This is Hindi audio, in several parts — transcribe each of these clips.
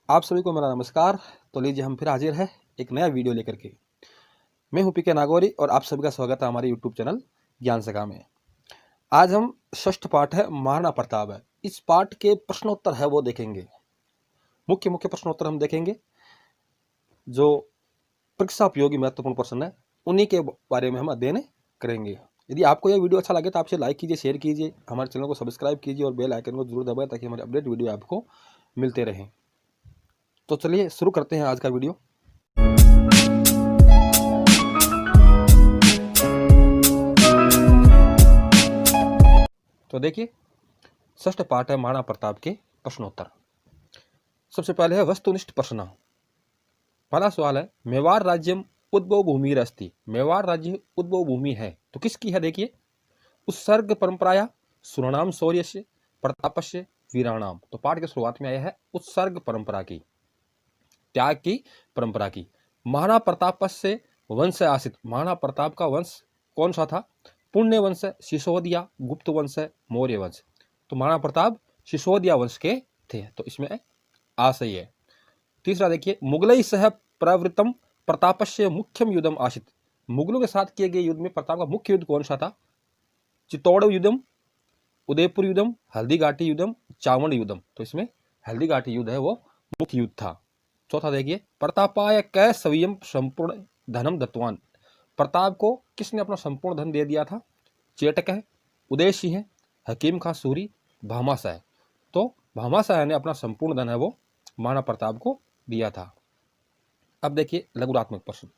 आप सभी को मेरा नमस्कार। तो लीजिए हम फिर हाजिर है एक नया वीडियो लेकर के। मैं हूं पीके नागौरी और आप सभी का स्वागत है हमारे यूट्यूब चैनल ज्ञान सगा में। आज हम षष्ठ पाठ है महाराणा प्रताप है। इस पाठ के प्रश्नोत्तर है वो देखेंगे। मुख्य प्रश्नोत्तर हम देखेंगे जो परीक्षा उपयोगी महत्वपूर्ण प्रश्न है उन्हीं के बारे में हम अध्ययन करेंगे। यदि आपको यह वीडियो अच्छा लगे तो आप इसे लाइक कीजिए, शेयर कीजिए, हमारे चैनल को सब्सक्राइब कीजिए और बेल आइकन को जरूर दबाएं ताकि हमारे अपडेट वीडियो आपको मिलते रहें। तो चलिए शुरू करते हैं आज का वीडियो। तो देखिए षष्ठ पाठ है महाराणा प्रताप के प्रश्नोत्तर। सबसे पहले है वस्तुनिष्ठ प्रश्न। पहला सवाल है मेवाड़ राज्यम उद्भव भूमि अस्ति। मेवाड़ राज्य उद्भव भूमि है तो किसकी है? देखिए उत्सर्ग परंपराया, सुरनाम शौर्यस्य, प्रतापस्य, वीराणाम। तो पाठ की शुरुआत में आया है उत्सर्ग परंपरा की, त्याग की परंपरा की। महाराणा प्रताप से वंश आसित। महाराणा प्रताप का वंश कौन सा था? पुण्य वंश, सिसोदिया, गुप्त वंश, मौर्य वंश। तो महाराणा प्रताप सिसोदिया वंश के थे, तो इसमें आ सही है। तीसरा देखिए मुगलई सह प्रवृत्तम प्रतापस्य मुख्यम युद्धम आसित। मुगलों के साथ किए गए युद्ध में प्रताप का मुख्य युद्ध कौन सा था? चित्तौड़ युद्धम, उदयपुर युद्धम, हल्दी घाटी युद्धम, चावंड युद्धम। तो इसमें हल्दी घाटी युद्ध है वो मुख्य युद्ध था। चौथा देखिए प्रतापाय कै सवियम संपूर्ण धनम दत्तवान। प्रताप को किसने अपना संपूर्ण धन दे दिया था? चेटक है, उदय सिंह है, हकीम खां सूरी, भामाशाह। तो भामाशाह ने अपना संपूर्ण धन है वो महाराणा प्रताप को दिया था। अब देखिए लघुरात्मक प्रश्न।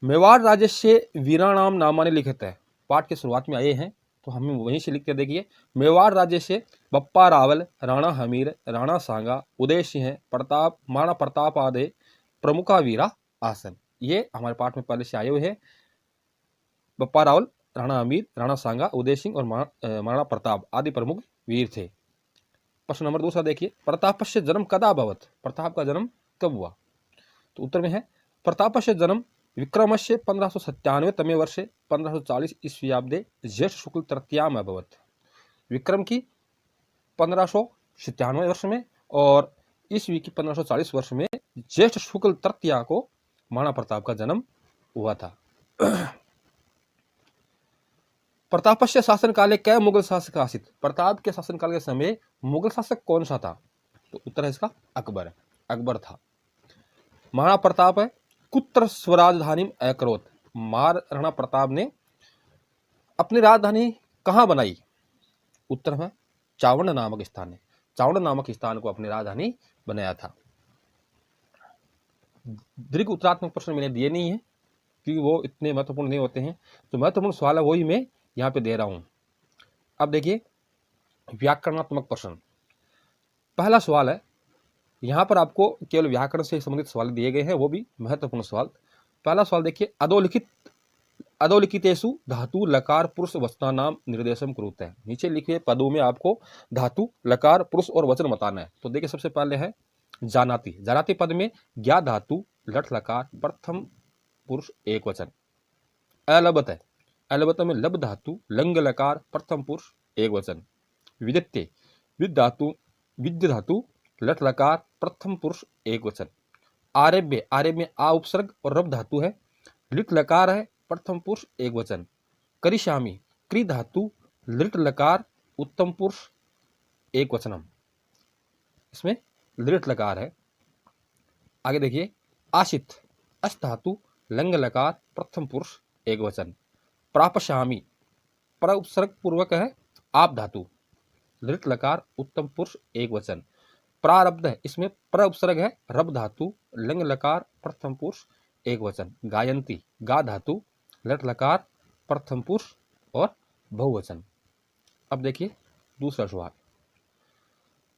मेवाड़ राज्य से वीराणाम नामानि लिखित है। पाठ के शुरुआत में आए हैं तो हम वहीं से लिखते देखिए मेवाड़ राज्य से बप्पा रावल, राणा हमीर, राणा सांगा, उदय सिंह, प्रताप, महाराणा प्रताप आदि प्रमुखा वीरा आसन। ये हमारे पाठ में पहले से आए हुए हैं। बप्पा रावल, राणा हमीर, राणा सांगा, उदय सिंह और महाराणा प्रताप आदि प्रमुख वीर थे। प्रश्न नंबर दूसरा देखिए प्रतापस्य जन्म कदा अभवत। प्रताप का जन्म कब हुआ? तो उत्तर में है प्रतापस्य जन्म विक्रमस्य 1597 तमे वर्षे 1540 ईस्वीयाब्दे ज्येष्ठ शुक्ल तृतीयाम अभवत। विक्रम की 1597 वर्ष में और ईस्वी की 1540 वर्ष में ज्येष्ठ शुक्ल तृतीया को महाराणा प्रताप का जन्म हुआ था। प्रतापस्य शासन काले कै मुगल शासक आसित। प्रताप के शासन काल के समय मुगल शासक कौन सा था? तो उत्तर है इसका अकबर है, अकबर था। महाराणा प्रताप है कुत्र स्वराजधानी अकरोत। महाराणा प्रताप ने अपनी राजधानी कहां बनाई? उत्तर है चावंड नामक स्थान है। चावंड नामक स्थान को अपनी राजधानी बनाया था। दीर्घ उत्तरात्मक प्रश्न मैंने दिए नहीं है क्योंकि वो इतने महत्वपूर्ण नहीं होते हैं। तो महत्वपूर्ण सवाल है वही मैं यहाँ पे दे रहा हूं। अब देखिए व्याकरणात्मक प्रश्न। पहला सवाल है, यहां पर आपको केवल व्याकरण से संबंधित सवाल दिए गए हैं, वो भी महत्वपूर्ण सवाल। पहला सवाल देखिए अधोलिखितेषु धातु लकार पुरुष वचनानाम निर्देशम कुरुते हैं। नीचे लिखे पदों में आपको धातु लकार पुरुष और वचन बताना है। तो देखिए सबसे पहले है जानाति। जानाति पद में ज्ञा धातु लट लकार प्रथम पुरुष एक वचन। अलबत है, अलबत में लब धातु लंग लकार प्रथम पुरुष एक वचन। विदित्य, विद्य धातु लट लकार प्रथम पुरुष एक वचन। आरभ्य, आरभ्य में आ उपसर्ग और रब धातु है, लिट लकार है प्रथम पुरुष एक वचन। करिष्यामि, क्री धातु लिट लकार उत्तम पुरुष एक वचनम। इसमें लिट लकार है। आगे देखिए आशित, अस धातु लंग लकार प्रथम पुरुष एक वचन। प्रापशामी, पर उपसर्ग पूर्वक है आप धातु, लिट लकार उत्तम पुरुष एक वचन। प्रारब्ध है, इसमें प्र उपसर्ग है रब धातु लंग लकार प्रथम पुरुष एक वचन। गायंती, गा धातु लट लकार प्रथम पुरुष और बहुवचन। अब देखिए दूसरा सवाल।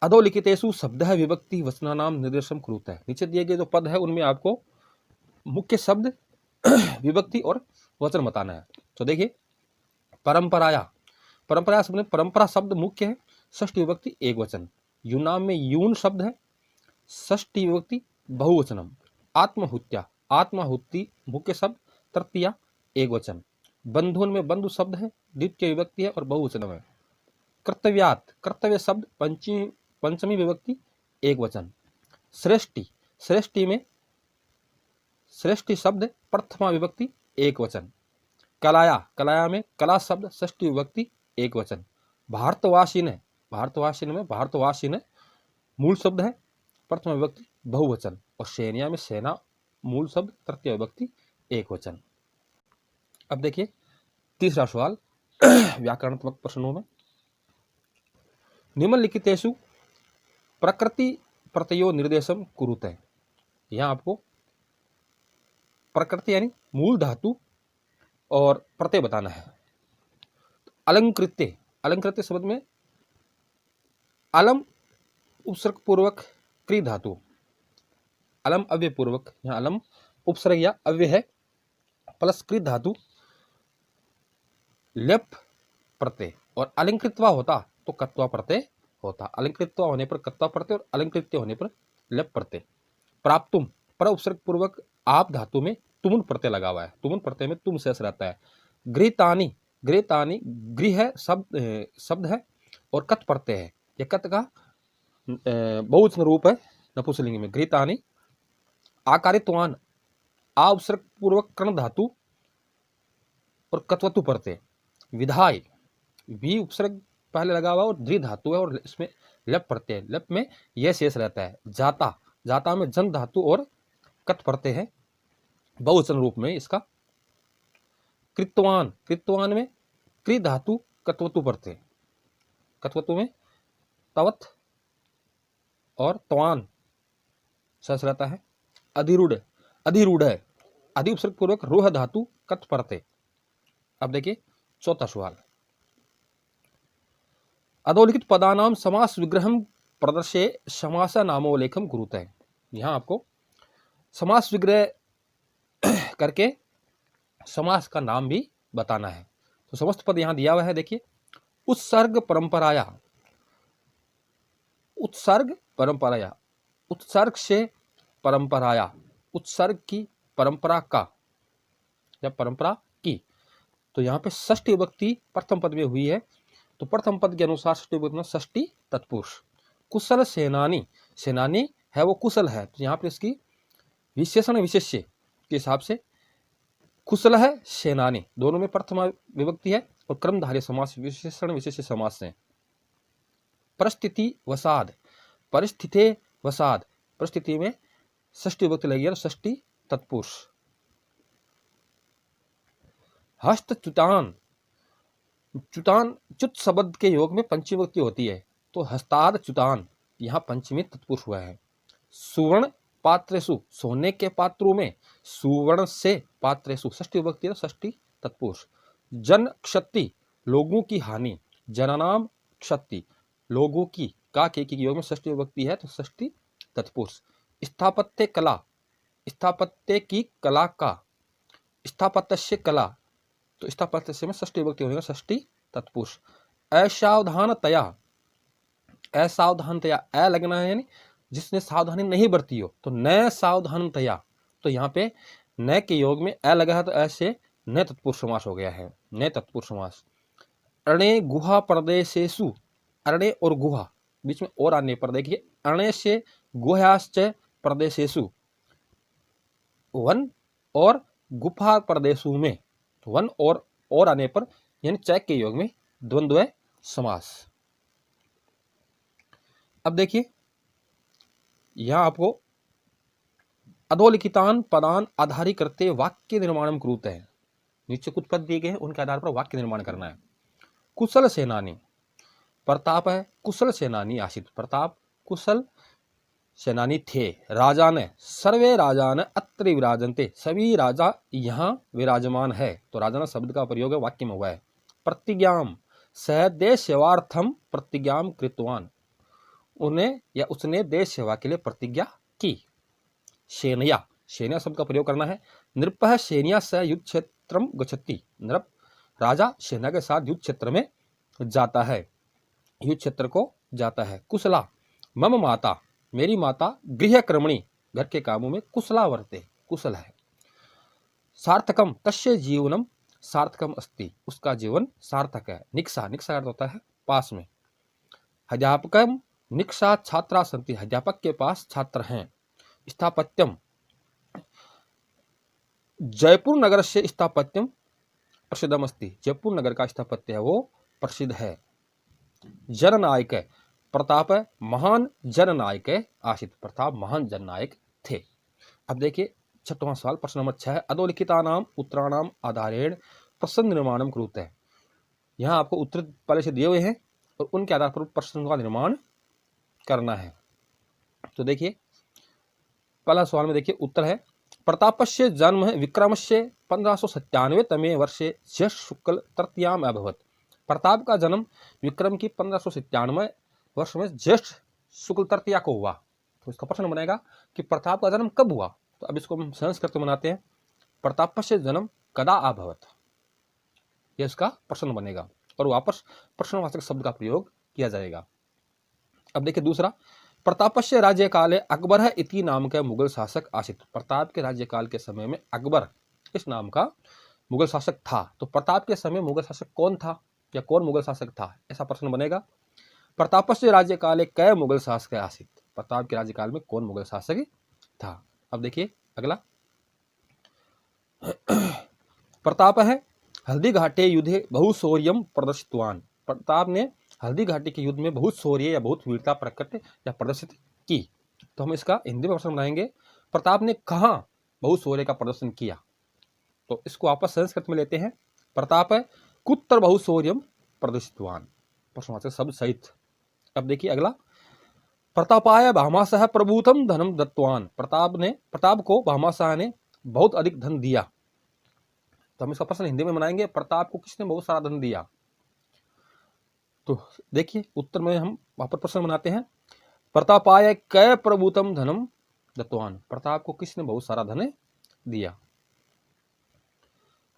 अधोलिखितेषु शब्दः विभक्ति वचनानाम निर्देशम कुरुते हैं। नीचे दिए गए जो पद है उनमें आपको मुख्य शब्द विभक्ति और वचन बताना है। तो देखिए परंपराया, परंपरा शब्द में परंपरा शब्द मुख्य है, षष्ठी विभक्ति एक वचन। यूनाम में यून शब्द है, षष्ठी विभक्ति बहुवचनम। आत्महुत्या, आत्माहुति मुख्य शब्द, तृतीया एक वचन। बंधुन में बंधु शब्द है, द्वितीय विभक्ति है और बहुवचन है। कर्तव्यात, कर्तव्य शब्द पंचमी विभक्ति एक वचन। श्रेष्ठी, श्रेष्ठी में श्रेष्ठी शब्द प्रथमा विभक्ति एक वचन। कलाया, कलाया में कला शब्द षष्ठी विभक्ति एक वचन। भारतवासीन है, भारतवासीन में भारतवासीन मूल शब्द है प्रथमा विभक्ति बहुवचन। और सेनिया में सेना मूल शब्द तृतीय विभक्ति एक वचन। अब देखिए तीसरा सवाल व्याकरणात्मक प्रश्नों में, निम्नलिखितेषु प्रकृति प्रत्ययो निर्देशम कुरुते। यहाँ आपको प्रकृति यानी मूल धातु और प्रत्यय बताना है। अलंकृत्य, अलंकृत्य शब्द में अलम उपसर्ग पूर्वक क्री धातु, अलम अव्यय पूर्वक, यहाँ अलम उपसर्ग या अव्यय है प्लस कृत धातु लेप प्रत्यय। और अलंकृतवा होता तो कत्वा प्रत्यय होता। अलंकृतवा होने पर कत्वा प्रत्यय और अलंकृत्य होने पर लेप प्रत्यय। प्राप्तुम, पर उपसर्ग पूर्वक आप धातु में तुमुन प्रत्यय लगा हुआ है, तुमुन प्रत्यय में तुम शेष रहता है। गृहतानी, गृहतानी गृह है शब्द है और कत प्रत्यय है। यह कत का बहुवचन रूप है नपुंसकलिंग में। गृहतानी आकारित्वान, आ उपसर्ग पूर्वक कर्ण धातु और कत्वतु प्रत्यय। विधाय, वी उपसर्ग पहले लगा हुआ और द्वि धातु है और इसमें लप प्रत्यय, लप में यह शेष रहता है। जाता, जाता में जन धातु और कत प्रत्यय है बहुवचन रूप में इसका। कृतवान, कृतवान में कृ धातु कत्वतु प्रत्यय, कत्वतु में तवत और तवान शेष रहता है। अधिरूढ़, अधिरूढ़ है अधि उपसर्ग पूर्वक रोह धातु कत प्रत्यय। अब देखिए चौथा सवाल, अधोलिखित पदानाम समास विग्रहम प्रदर्शे समास नामोल्लेखम कुरुते। यहाँ आपको समास विग्रह करके समास का नाम भी बताना है। तो समस्त पद यहाँ दिया हुआ है, देखिए। उत्सर्ग परंपराया, उत्सर्ग परंपराया, उत्सर्ग से परंपराया, उत्सर्ग की परंपरा का या परंपरा की। तो यहाँ पे षष्ठी विभक्ति प्रथम पद में हुई है, तो प्रथम पद के अनुसार षष्ठी विभक्ति में षष्ठी तत्पुरुष। कुशल सेनानी, सेनानी है वो कुशल है, तो यहाँ पे इसकी विशेषण विशेष्य के हिसाब से कुशल है सेनानी, दोनों में प्रथमा विभक्ति है और क्रमधारय समास विशेषण विशेष्य समास है। परिस्थिति वसाद, परिस्थिति वसाद, परिस्थिति में षष्ठी विभक्ति लगी है, षष्ठी तत्पुरुष। हस्त च्युतान, च्युतान च्युत शब्द के योग में पंचमी विभक्ति होती है, तो हस्ताद च्युतान यहाँ पंचमी तत्पुरुष हुआ है। सुवर्ण पात्रेषु, सोने के पात्रों में, सुवर्ण से पात्रेषु षष्ठी विभक्ति है, षष्ठी तत्पुरुष। जन क्षति, लोगों की हानि, जननाम क्षति, लोगों की का के योग में षष्ठी विभक्ति है, तो षष्ठी तत्पुरुष। स्थापत्य कला, स्थापत्य की कला का, स्थापत्य कला, तो स्थापत्य से में षष्ठी विभक्ति होगा, षष्ठी तत्पुरुष। असावधानतया, असावधानतया अ लगना है यानी जिसने सावधानी नहीं बरती हो, तो न सावधानतया, तो यहाँ पे न के योग में अ लगा है, तो ऐसे न तत्पुरुष समास हो गया है, न तत्पुरुष समास। अणे गुहा प्रदेशेषु, अरण्य और गुहा बीच में और आने पर देखिए, अरण्य से गुहाश्च प्रदेशेषु, वन और गुफा प्रदेशों में, तो वन और आने पर यानी चैक के योग में द्वंद्व समास। अब देखिए यहां आपको अधोलिखितान पदान आधारी करते वाक्य निर्माण कुरुते हैं। नीचे कुछ पद दिए गए हैं, उनके आधार पर वाक्य निर्माण करना है। कुशल सेनानी, प्रताप है कुशल सेनानी आशित, प्रताप कुशल सेनानी थे। राजा ने, सर्वे राजा ने अत्र विराजन्ते, सभी राजा यहाँ विराजमान है, तो राजा शब्द का प्रयोग है वाक्य में हुआ है। प्रतिज्ञाम, सह देश सेवार्थम प्रतिज्ञाम कृतवान, उन्हें या उसने देश सेवा के लिए प्रतिज्ञा की। सेनया, सेना शब्द का प्रयोग करना है। नृपः सेनिया सह युद्ध क्षेत्रम गच्छति, नृप राजा सेना के साथ युद्ध क्षेत्र में जाता है, युद्ध क्षेत्र को जाता है। कुशला, मम माता, मेरी माता गृह कर्मणि, घर के कामों में कुशला वर्ते, कुशल है। सार्थकम, तस्य जीवनम सार्थकम अस्ति, उसका जीवन सार्थक है। निक्सा, निक्सा अर्थ होता है पास में। अध्यापकम निक्षा छात्रा सन्ति, अध्यापक के पास छात्र हैं। स्थापत्यम, जयपुर नगर से स्थापत्यम प्रसिद्धमस्ति, जयपुर नगर का स्थापत्य है वो प्रसिद्ध है। जननायक, प्रताप महान जननायक आसीत, प्रताप महान जननायक थे। अब देखिए छठवां सवाल, प्रश्न नंबर 6 है, अधोलिखितानाम उत्तराणाम आधारेण प्रश्न निर्माणम कुरुते। यहाँ आपको उत्तर पहले से दिए हुए हैं और उनके आधार पर प्रश्न का निर्माण करना है। तो देखिए पहला सवाल में देखिए उत्तर है, प्रतापस्य जन्म विक्रमस्य 1597 तमे वर्षे ज्येष्ठ शुक्ल तृतीयाम अभवत। प्रताप का जन्म विक्रम की 1597 वर्ष में ज्येष्ठ शुक्ल तृतीया को हुआ। तो इसका प्रश्न बनेगा कि प्रताप का जन्म कब हुआ। तो अब इसको हम संस्कृत में बनाते हैं, प्रतापस्य जन्म कदा अभवत, यह इसका प्रश्न बनेगा और वापस प्रश्नवाचक शब्द का प्रयोग किया जाएगा। अब देखिए दूसरा, प्रतापस्य राज्यकाले अकबर है इति नाम का मुगल शासक आसित। प्रताप के राज्यकाल के समय में अकबर इस नाम का मुगल शासक था। तो प्रताप के समय मुगल शासक कौन था या कौन मुगल शासक था, ऐसा प्रश्न बनेगा। प्रतापस्य राज्यकाले कै मुगल शासक आसित, प्रताप के राज्यकाल में कौन मुगल शासक था। अब देखिए अगला, प्रताप है हल्दी घाटे युद्धे बहुशौर्यम प्रदर्शितवान। प्रताप ने हल्दी घाटी के युद्ध में बहुत शौर्य या बहुत वीरता प्रकट या प्रदर्शित की। तो हम इसका हिंदी में प्रश्न बनाएंगे, प्रताप ने कहाँ बहुत शौर्य का प्रदर्शन किया। तो इसको वापस संस्कृत में लेते हैं, प्रताप है कुत्र बहुशौर्यम प्रदर्शितवान, प्रश्नवाचक शब्द सहित। अब देखिए अगला, प्रतापाय भामाशाह प्रभूतम धनम दत्तवान। प्रताप को भामाशाह ने बहुत अधिक धन दिया। तो हम इसका प्रश्न हिंदी में बनाएंगे, प्रताप को किसने बहुत सारा धन दिया। तो देखिए उत्तर में हम वापस प्रश्न बनाते हैं, प्रतापाय कै प्रभूतम धनम दत्तवान, प्रताप को किसने बहुत सारा धन दिया।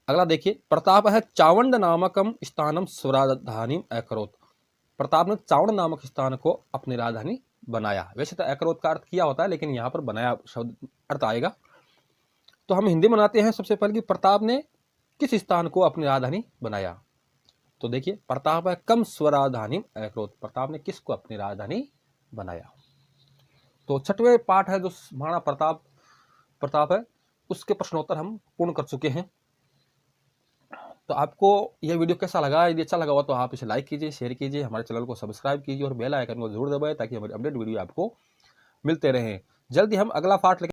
अगला देखिए, प्रताप है चावंड नामकम स्थानम स्वराजधानी अकरोत। प्रताप ने चावंड नामक स्थान को अपनी राजधानी बनाया। वैसे तो अकरोत का अर्थ किया होता है, लेकिन यहाँ पर बनाया शब्द अर्थ आएगा। तो हम हिंदी बनाते हैं सबसे पहले कि प्रताप ने किस स्थान को अपनी राजधानी बनाया। तो देखिए, प्रताप है कम स्वराजधानी अकरोत, प्रताप ने किसको अपनी राजधानी बनाया। तो छठवें पाठ है जो महाराणा प्रताप है, उसके प्रश्नोत्तर हम पूर्ण कर चुके हैं। तो आपको यह वीडियो कैसा लगा, यदि अच्छा लगा हो तो आप इसे लाइक कीजिए, शेयर कीजिए, हमारे चैनल को सब्सक्राइब कीजिए और बेल आइकन को जरूर दबाएं ताकि हमारे अपडेट वीडियो आपको मिलते रहें। जल्दी हम अगला पाठ